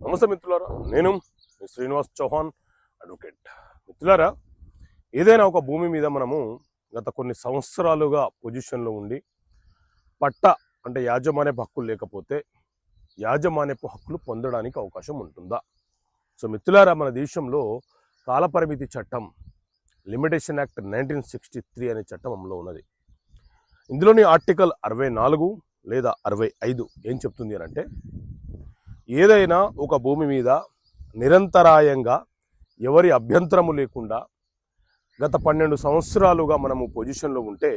నమస్తే మిత్రులారా, నేను మీ శ్రీనివాస్ చౌహాన్ అడ్వకేట్. మిత్రులారా, ఏదైనా ఒక భూమి మీద మనము గత కొన్ని సంవత్సరాలుగా పొజిషన్లో ఉండి పట్ట అంటే యాజమాన్యపు హక్కులు లేకపోతే యాజమాన్యపు హక్కులు పొందడానికి అవకాశం ఉంటుందా? సో మిత్రులారా, మన దేశంలో కాలపరిమితి చట్టం లిమిటేషన్ యాక్ట్ 1963 అనే చట్టం అమలులో ఉన్నది. ఇందులోని ఆర్టికల్ 64 లేదా 65 ఏం చెప్తుంది అని అంటే, ఏదైనా ఒక భూమి మీద నిరంతరాయంగా ఎవరి అభ్యంతరము లేకుండా గత 12 సంవత్సరాలుగా మనము పొజిషన్లో ఉంటే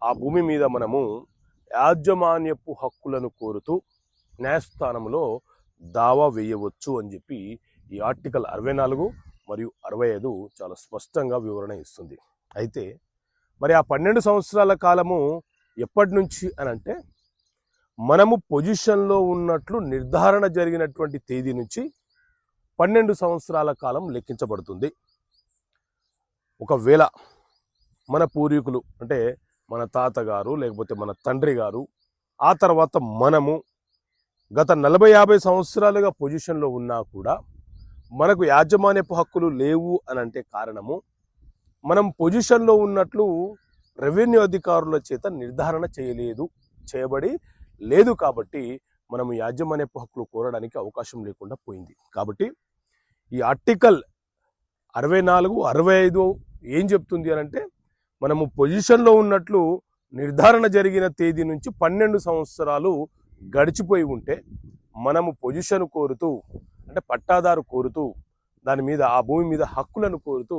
ఆ భూమి మీద మనము యాజమాన్యపు హక్కులను కోరుతూ న్యాయస్థానంలో దావా వేయవచ్చు అని చెప్పి ఈ ఆర్టికల్ 64 మరియు 65 చాలా స్పష్టంగా వివరణ ఇస్తుంది. అయితే మరి ఆ 12 సంవత్సరాల కాలము ఎప్పటి నుంచి అని అంటే, మనము పొజిషన్లో ఉన్నట్లు నిర్ధారణ జరిగినటువంటి తేదీ నుంచి 12 సంవత్సరాల కాలం లెక్కించబడుతుంది. ఒకవేళ మన పూర్వీకులు అంటే మన తాతగారు లేకపోతే మన తండ్రి గారు ఆ తర్వాత మనము గత 40-50 సంవత్సరాలుగా పొజిషన్లో ఉన్నా కూడా మనకు యాజమాన్యపు హక్కులు లేవు అని అంటే కారణము, మనం పొజిషన్లో ఉన్నట్లు రెవెన్యూ అధికారుల చేత నిర్ధారణ చేయబడి లేదు కాబట్టి మనము యాజమాన్యపు హక్కులు కోరడానికి అవకాశం లేకుండా పోయింది. కాబట్టి ఈ ఆర్టికల్ 64, 65 ఏం చెప్తుంది అని అంటే, మనము పొజిషన్లో ఉన్నట్లు నిర్ధారణ జరిగిన తేదీ నుంచి 12 సంవత్సరాలు గడిచిపోయి ఉంటే మనము పొజిషన్ కోరుతూ అంటే పట్టాదారు కోరుతూ దాని మీద ఆ భూమి మీద హక్కులను కోరుతూ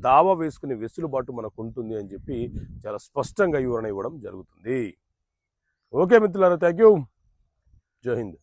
దావా వేసుకునే వెసులుబాటు మనకు ఉంటుంది అని చెప్పి చాలా స్పష్టంగా వివరణ ఇవ్వడం జరుగుతుంది. ఓకే మిత్రులారా, థ్యాంక్ యూ. జై హింద్.